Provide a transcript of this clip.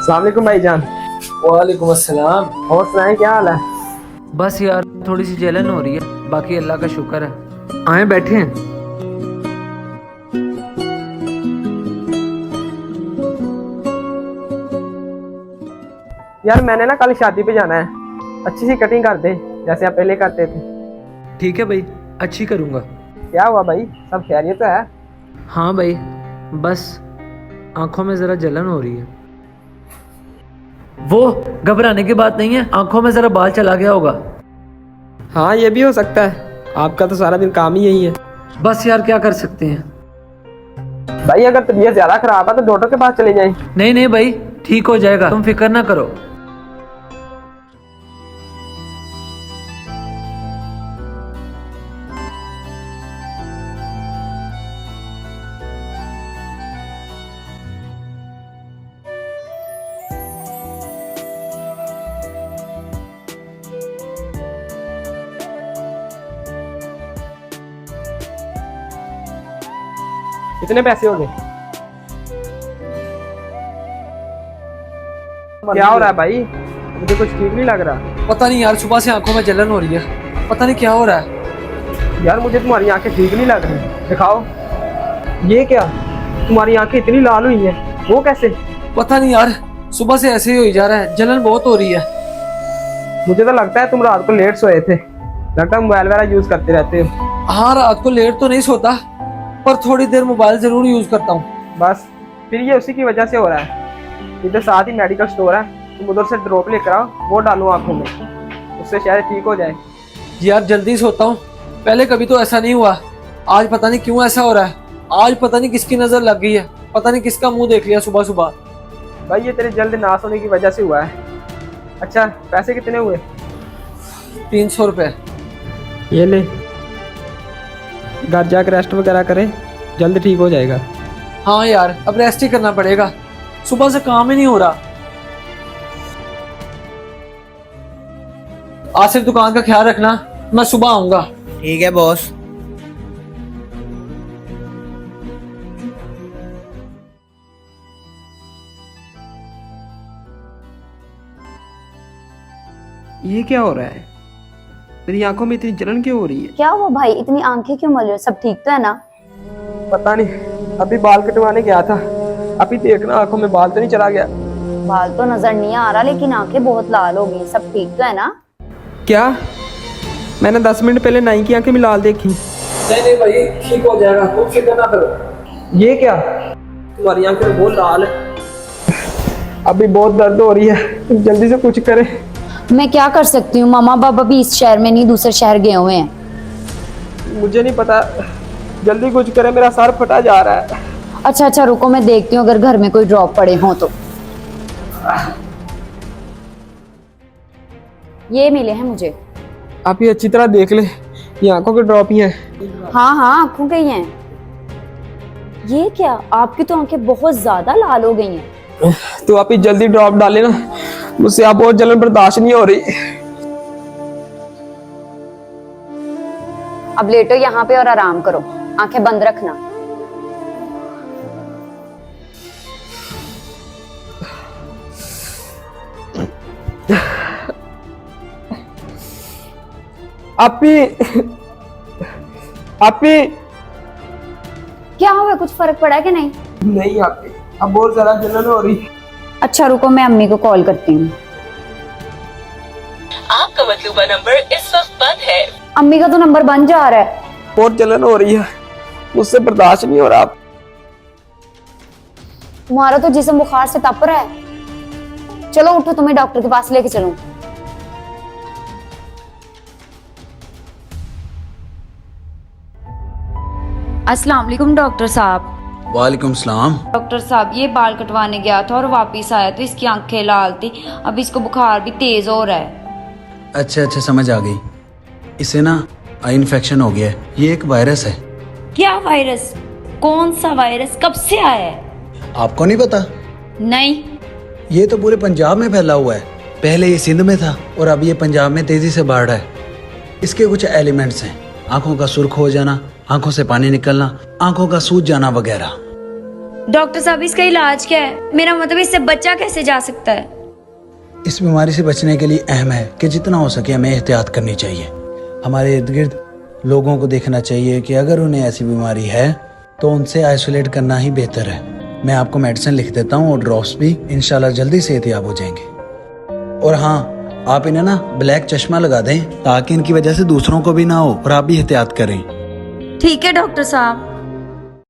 अस्सलाम वालेकुम भाईजान। वालेकुम अस्सलाम। और सुनाएं, क्या हाल है? बस यार थोड़ी सी जलन हो रही है, बाकी अल्लाह का शुक्र है। आए बैठे हैं। यार मैंने ना कल शादी पे जाना है, अच्छी सी कटिंग कर दे जैसे आप पहले करते थे। ठीक है भाई, अच्छी करूँगा। क्या हुआ भाई, सब खैरियत तो है? हाँ भाई, बस आंखों में ज़रा जलन हो रही है। वो घबराने की बात नहीं है, आंखों में ज़रा बाल चला गया होगा। हाँ ये भी हो सकता है, आपका तो सारा दिन काम ही यही है। बस यार क्या कर सकते हैं। भाई अगर तबीयत ज्यादा खराब है तो डॉक्टर के पास चले जाएं। नहीं नहीं भाई, ठीक हो जाएगा, तुम फिक्र ना करो। कितने पैसे हो गए? क्या हो रहा है भाई, मुझे कुछ ठीक नहीं लग रहा। पता नहीं यार, सुबह से आंखों में जलन हो रही है, पता नहीं क्या हो रहा है। यार मुझे तुम्हारी आंखें ठीक नहीं लग रही, दिखाओ। ये क्या, तुम्हारी आंखें इतनी लाल हुई हैं, वो कैसे? पता नहीं यार, सुबह से ऐसे ही हो जा रहा है, जलन बहुत हो रही है। मुझे तो लगता है तुम रात को लेट सोए थे, लगता है मोबाइल वगैरह यूज करते रहते हो। हाँ, रात को लेट तो नहीं सोता, पर थोड़ी देर मोबाइल जरूर यूज करता हूँ। बस फिर ये उसी की वजह से हो रहा है। इधर साथ ही मेडिकल स्टोर है, तुम उधर से ड्रॉप लेकर आओ, वो डालो आंखों में, उससे शायद ठीक हो जाए। यार जल्दी सोता हूँ, पहले कभी तो ऐसा नहीं हुआ, आज पता नहीं क्यों ऐसा हो रहा है। आज पता नहीं किसकी नजर लग गई है, पता नहीं किसका मुंह देख लिया सुबह सुबह। भाई ये तेरे जल्द ना सोने की वजह से हुआ है। अच्छा पैसे कितने हुए? 300 रुपये। ये ले, घर जाकर रेस्ट वगैरह करे, जल्द ठीक हो जाएगा। हाँ यार, अब रेस्ट ही करना पड़ेगा, सुबह से काम ही नहीं हो रहा। आज सिर्फ दुकान का ख्याल रखना, मैं सुबह आऊंगा। ठीक है बॉस। ये क्या हो रहा है, मेरी आंखों में इतनी जलन क्यों हो रही है? क्या हुआ भाई, इतनी आंखें क्यों मल रही हो? सब ठीक तो है ना? पता नहीं, अभी बाल कटवाने गया था, अभी देखना आंखों में बाल तो नहीं चला गया। बाल तो नजर नहीं आ रहा, लेकिन आंखें बहुत लाल हो गई। सब ठीक तो है ना? क्या? मैंने 10 मिनट पहले नाई की आंखें भी लाल देखी। नहीं नहीं भाई, ठीक हो जाएगा, तुम फिक्र ना करो। ये क्या, तुम्हारी आंखें बहुत लाल है, अभी बहुत दर्द हो रही है, तुम जल्दी से कुछ करे। मैं क्या कर सकती हूँ, मामा पापा भी इस शहर में नहीं, दूसरे शहर गए हुए हैं। मुझे नहीं पता, जल्दी कुछ करे, मेरा सर फटा जा रहा है। अच्छा रुको, मैं देखती हूँ अगर घर में कोई ड्रॉप पड़े हों तो। ये मिले हैं मुझे। आप ये अच्छी तरह देख ले, ये आंखों के ड्रॉप ही हैं। हाँ आंखों के ही हैं। ये क्या, आपकी तो आंखें बहुत ज्यादा लाल हो गई हैं। तो आप ये जल्दी ड्रॉप डाले ना, मुझसे आप और जलन बर्दाश्त नहीं हो रही। अब लेटो यहाँ पे और आराम करो, आंखें बंद रखना। आपी, आपी। क्या हुआ, कुछ फर्क पड़ा है कि नहीं? नहीं आपी, अब बहुत ज्यादा जलन हो रही। अच्छा रुको, मैं अम्मी को कॉल करती हूँ। आपका मतलूबा नंबर इस वक्त बंद है। अम्मी का तो नंबर बंद जा रहा है। बहुत जलन हो रही है, मुझसे बर्दाश्त नहीं हो रहा। तुम्हारा तो जिस्म बुखार से तप रहा है। चलो उठो, तुम्हें डॉक्टर के पास लेके चलूं। अस्सलाम वालेकुम डॉक्टर साहब। वालेकुम सलाम। डॉक्टर साहब, ये बाल कटवाने गया था और वापस आया तो इसकी आंखें लाल थी, अब इसको बुखार भी तेज हो रहा है। अच्छा समझ आ गई, इसे ना आई इन्फेक्शन हो गया है, ये एक वायरस है। क्या वायरस? कौन सा वायरस, कब से आया है? आपको नहीं पता? नहीं। ये तो पूरे पंजाब में फैला हुआ है, पहले ये सिंध में था और अब ये पंजाब में तेजी से बढ़ रहा है। इसके कुछ एलिमेंट्स हैं, आंखों का सुर्ख हो जाना, आंखों से पानी निकलना, आंखों का सूज जाना वगैरह। डॉक्टर साहब इसका इलाज क्या है? मेरा मतलब इससे बच्चा कैसे जा सकता है? इस बीमारी से बचने के लिए अहम है कि जितना हो सके हमें एहतियात करनी चाहिए। हमारे इर्द गिर्द लोगों को देखना चाहिए कि अगर उन्हें ऐसी बीमारी है तो उनसे आइसोलेट करना ही बेहतर है। मैं आपको मेडिसिन लिख देता हूँ और ड्रॉप्स भी, इंशाल्लाह जल्दी से एहतियाब हो जाएंगे। और हाँ, आप इन्हें ना ब्लैक चश्मा लगा दें ताकि इनकी वजह से दूसरों को भी ना हो और आप भी एहतियात करें। ठीक है डॉक्टर साहब।